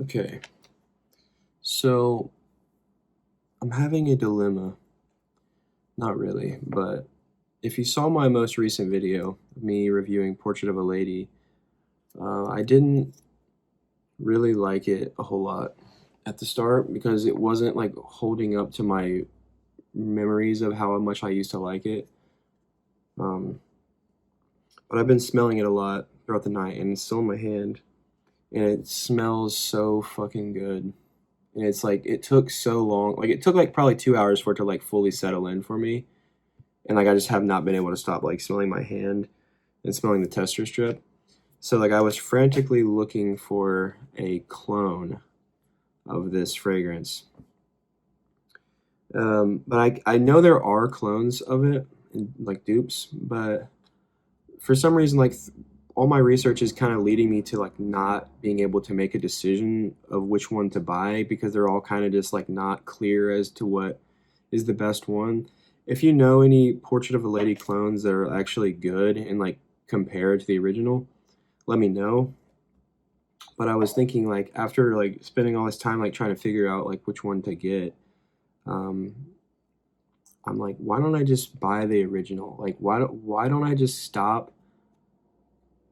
Okay, so I'm having a dilemma. Not really, but if you saw my most recent video of me reviewing Portrait of a Lady, I didn't really like it a whole lot at the start because it wasn't like holding up to my memories of how much I used to like it. Um, but I've been smelling it a lot throughout the night, and it's still in my hand, and it smells so fucking good. And it's like it took so long, like it took like probably 2 hours for it to like fully settle in for me, and like I just have not been able to stop like smelling my hand and smelling the tester strip. So like I was frantically looking for a clone of this fragrance. But I know there are clones of it, and, like dupes, but for some reason, like all my research is kind of leading me to like not being able to make a decision of which one to buy because they're all kind of just like not clear as to what is the best one. If you know any Portrait of a Lady clones that are actually good and like compared to the original, let me know. But I was thinking like after like spending all this time like trying to figure out like which one to get, um, I'm like, why don't I just buy the original? Like, why don't I just stop?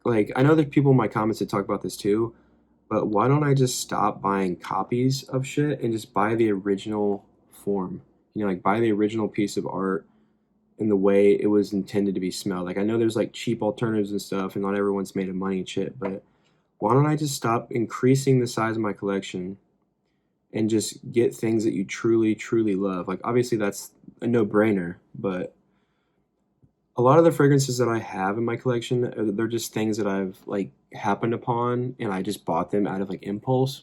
Like, I know there's people in my comments that talk about this too, but why don't I just stop buying copies of shit and just buy the original form? You know, like buy the original piece of art in the way it was intended to be smelled. Like, I know there's like cheap alternatives and stuff, and not everyone's made of money and shit, but why don't I just stop increasing the size of my collection and just get things that you truly, truly love? Like, obviously, that's a no brainer, but a lot of the fragrances that I have in my collection, they're just things that I've like happened upon and I just bought them out of like impulse.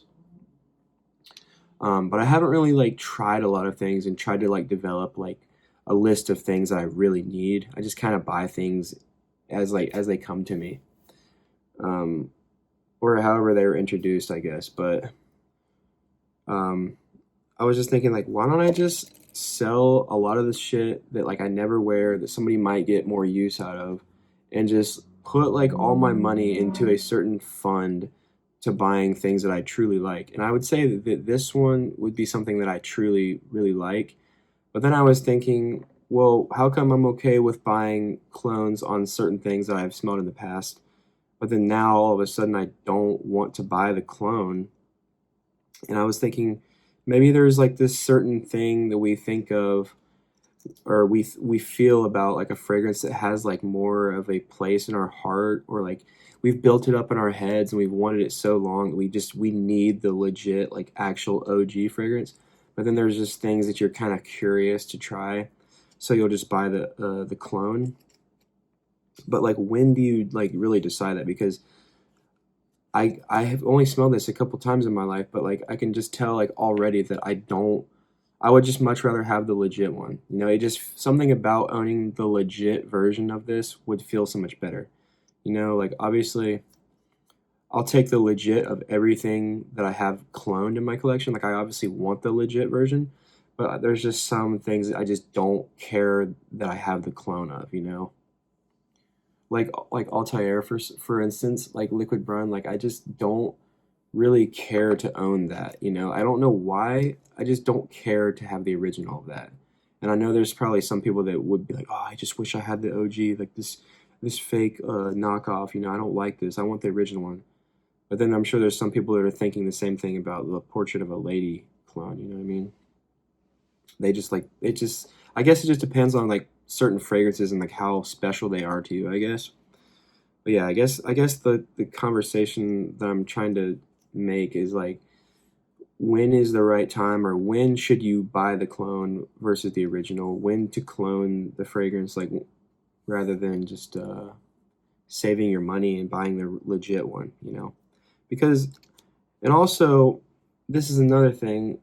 But I haven't really like tried a lot of things and tried to like develop like a list of things that I really need. I just kind of buy things as they come to me, um, or however they were introduced, I guess. But um, I was just thinking like, why don't I just sell a lot of the shit that like I never wear that somebody might get more use out of, and just put like all my money into a certain fund to buying things that I truly like. And I would say that this one would be something that I truly really like. But then I was thinking, well, how come I'm okay with buying clones on certain things that I've smelled in the past, but then now all of a sudden I don't want to buy the clone? And I was thinking maybe there's like this certain thing that we think of or we feel about like a fragrance that has like more of a place in our heart, or like we've built it up in our heads and we've wanted it so long that we need the legit like actual OG fragrance. But then there's just things that you're kind of curious to try, so you'll just buy the clone. But like when do you like really decide that? Because I have only smelled this a couple times in my life, but like I can just tell like already that I would just much rather have the legit one. You know, it just something about owning the legit version of this would feel so much better. You know, like obviously I'll take the legit of everything that I have cloned in my collection. Like I obviously want the legit version, but there's just some things that I just don't care that I have the clone of, you know? Like Altair for instance, like Liquid Brun, like I just don't really care to own that, you know? I don't know why. I just don't care to have the original of that. And I know there's probably some people that would be like, "Oh, I just wish I had the OG, like this fake knockoff, you know, I don't like this. I want the original one." But then I'm sure there's some people that are thinking the same thing about the Portrait of a Lady clone, you know what I mean? They just like it just I guess it just depends on like certain fragrances and like how special they are to you, I guess. But yeah, I guess the conversation that I'm trying to make is like when is the right time, or when should you buy the clone versus the original? When to clone the fragrance, like rather than just saving your money and buying the legit one, you know? Because and also this is another thing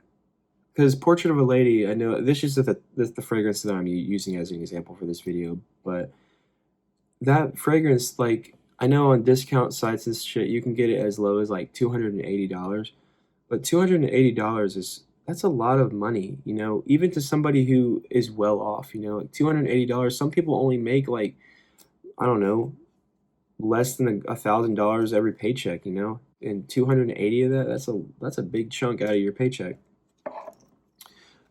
because Portrait of a Lady, I know this is the fragrance that I'm using as an example for this video, but that fragrance, like I know on discount sites and shit, you can get it as low as like $280. But $280 is that's a lot of money, you know, even to somebody who is well off, you know, like $280. Some people only make like, I don't know, less than $1,000 every paycheck, you know, and 280 of that, that's a big chunk out of your paycheck.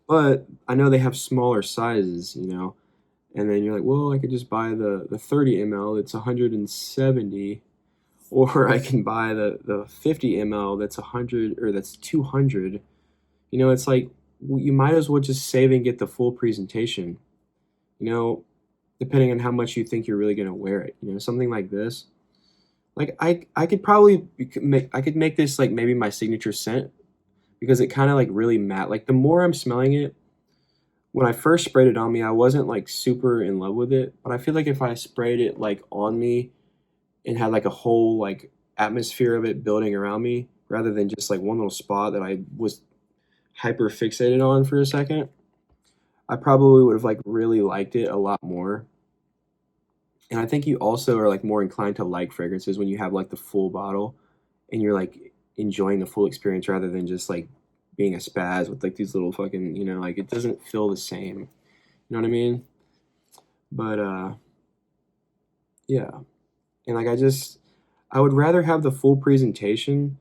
But I know they have smaller sizes, you know, and then you're like, well, I could just buy the 30 ml that's 170, or I can buy the 50 ml that's 100 or that's 200. You know, it's like you might as well just save and get the full presentation, you know, depending on how much you think you're really going to wear it. You know, something like this. Like I could probably make this like maybe my signature scent because it kind of like really matte. Like the more I'm smelling it, when I first sprayed it on me, I wasn't like super in love with it, but I feel like if I sprayed it like on me and had like a whole like atmosphere of it building around me rather than just like one little spot that I was hyper fixated on for a second, I probably would have like really liked it a lot more. And I think you also are like more inclined to like fragrances when you have like the full bottle and you're like enjoying the full experience rather than just like being a spaz with like these little fucking, you know, like it doesn't feel the same. You know what I mean? But yeah. And like I would rather have the full presentation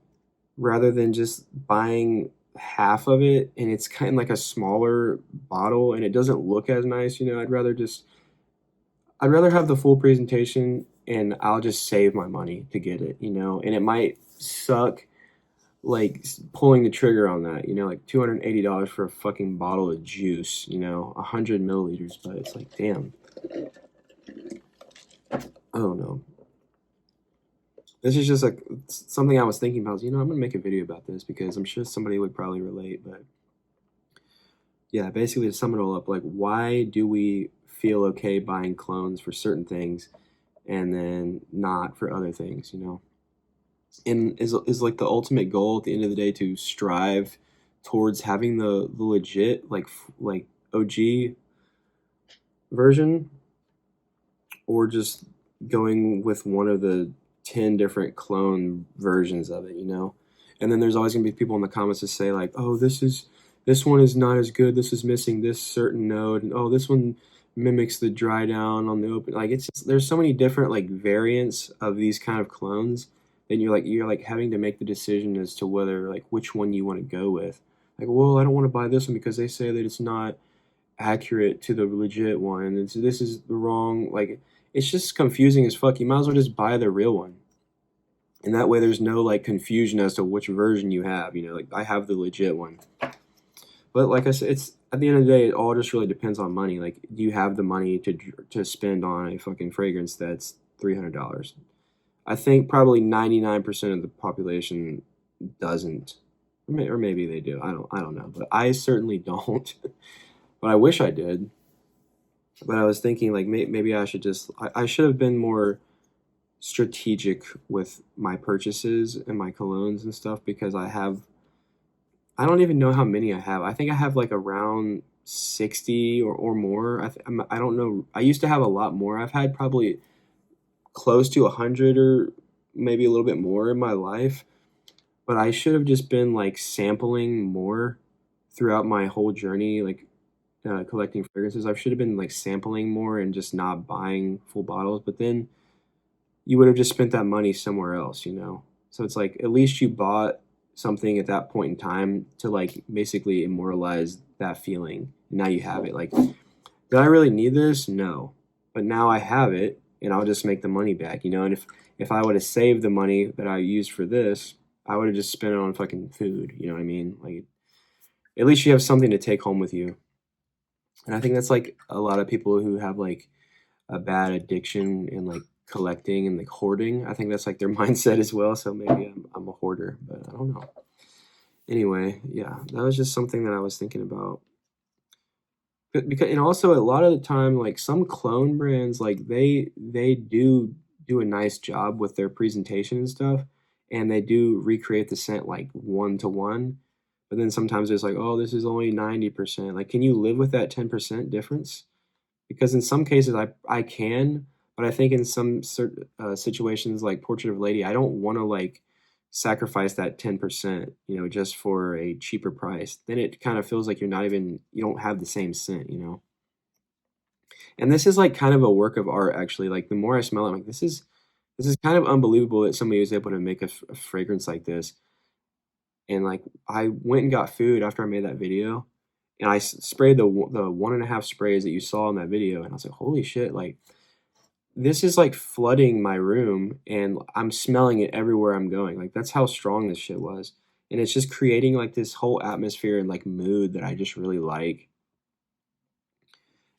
rather than just buying half of it and it's kind of like a smaller bottle and it doesn't look as nice, you know. I'd rather have the full presentation and I'll just save my money to get it, you know. And it might suck like pulling the trigger on that, you know, like $280 for a fucking bottle of juice, you know, 100 milliliters, but it's like, damn, I don't know. This is just like something I was thinking about. You know, I'm gonna make a video about this because I'm sure somebody would probably relate. But yeah, basically to sum it all up, like why do we feel okay buying clones for certain things and then not for other things? You know, and is like the ultimate goal at the end of the day to strive towards having the legit like OG version, or just going with one of the 10 different clone versions of it, you know? And then there's always gonna be people in the comments that say like, oh, this one is not as good, this is missing this certain node, and oh, this one mimics the dry down on the open. Like it's just, there's so many different like variants of these kind of clones, and you're like having to make the decision as to whether like which one you want to go with. Like, well, I don't want to buy this one because they say that it's not accurate to the legit one, and so this is the wrong. Like, it's just confusing as fuck. You might as well just buy the real one, and that way there's no like confusion as to which version you have. You know, like I have the legit one, but like I said, it's at the end of the day, it all just really depends on money. Like, do you have the money to spend on a fucking fragrance that's $300? I think probably 99% of the population doesn't, or maybe they do. I don't know, but I certainly don't. But I wish I did. But I was thinking like maybe I should I should have been more strategic with my purchases and my colognes and stuff because I don't even know how many I have. I think I have like around 60 or more. I don't know. I used to have a lot more. I've had probably close to 100 or maybe a little bit more in my life. But I should have just been like sampling more throughout my whole journey, like collecting fragrances. I should have been like sampling more and just not buying full bottles. But then you would have just spent that money somewhere else, you know? So it's like at least you bought something at that point in time to like basically immortalize that feeling. Now you have it. Like, did I really need this? No. But now I have it and I'll just make the money back, you know? And if I would have saved the money that I used for this, I would have just spent it on fucking food, you know what I mean? Like, at least you have something to take home with you. And I think that's like a lot of people who have like a bad addiction in like collecting and like hoarding. I think that's like their mindset as well. So maybe I'm a hoarder, but I don't know. Anyway, yeah, that was just something that I was thinking about. But because and also a lot of the time, like some clone brands, like they do a nice job with their presentation and stuff, and they do recreate the scent like one to one. But then sometimes it's like, oh, this is only 90%. Like, can you live with that 10% difference? Because in some cases I can, but I think in some situations like Portrait of a Lady, I don't want to like sacrifice that 10%, you know, just for a cheaper price. Then it kind of feels like you don't have the same scent, you know. And this is like kind of a work of art actually. Like the more I smell it, I'm like This is kind of unbelievable that somebody was able to make a fragrance like this. And, like, I went and got food after I made that video, and I sprayed the 1.5 sprays that you saw in that video, and I was like, "Holy shit," like, this is, like, flooding my room, and I'm smelling it everywhere I'm going, like, that's how strong this shit was, and it's just creating, like, this whole atmosphere and, like, mood that I just really like.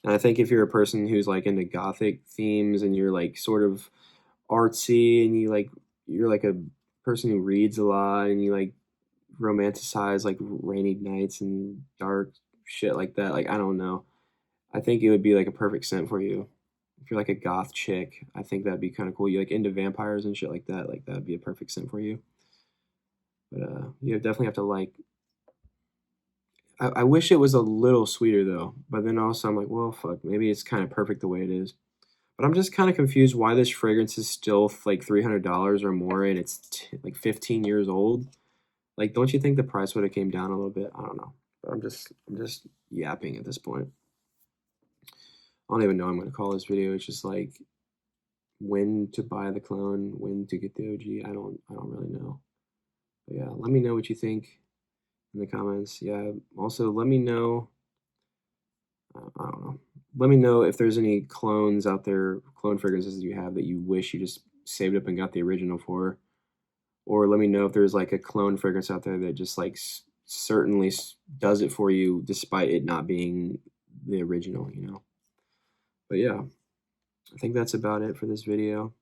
And I think if you're a person who's, like, into gothic themes and you're, like, sort of artsy and you're, like, a person who reads a lot and you, like, romanticize, like, rainy nights and dark shit like that, like, I don't know. I think it would be, like, a perfect scent for you. If you're, like, a goth chick, I think that'd be kinda cool. You, like, into vampires and shit like, that'd be a perfect scent for you. But, you definitely have to, like I wish it was a little sweeter, though, but then also I'm like, "Well, fuck, maybe it's kinda perfect the way it is." But I'm just kinda confused why this fragrance is still like $300 or more, and it's like 15 years old. Like, don't you think the price would have came down a little bit? I don't know. But I'm just yapping at this point. I don't even know what I'm gonna call this video. It's just like when to buy the clone, when to get the OG. I don't really know. But yeah, let me know what you think in the comments. Yeah, also let me know. I don't know. Let me know if there's any clones out there, clone fragrances that you have that you wish you just saved up and got the original for. Or let me know if there's like a clone fragrance out there that just like certainly does it for you despite it not being the original, you know. But yeah, I think that's about it for this video.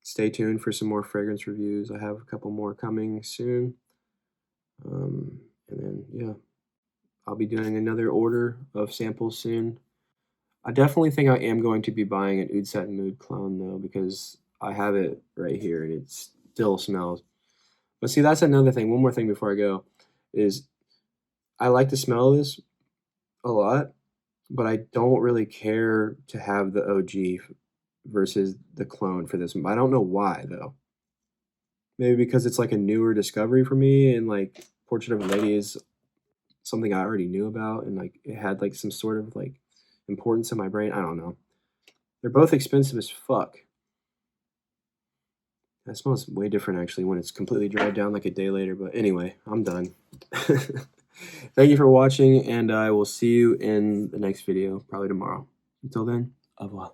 Stay tuned for some more fragrance reviews. I have a couple more coming soon. And then, yeah, I'll be doing another order of samples soon. I definitely think I am going to be buying an Oud Satin Mood clone, though, because I have it right here and it still smells. But see, that's another thing. One more thing before I go is I like the smell of this a lot, but I don't really care to have the OG versus the clone for this one. I don't know why, though. Maybe because it's like a newer discovery for me, and like Portrait of a Lady is something I already knew about, and like it had like some sort of like importance in my brain. I don't know. They're both expensive as fuck. That smells way different actually when it's completely dried down like a day later. But anyway, I'm done. Thank you for watching, and I will see you in the next video, probably tomorrow. Until then, au revoir.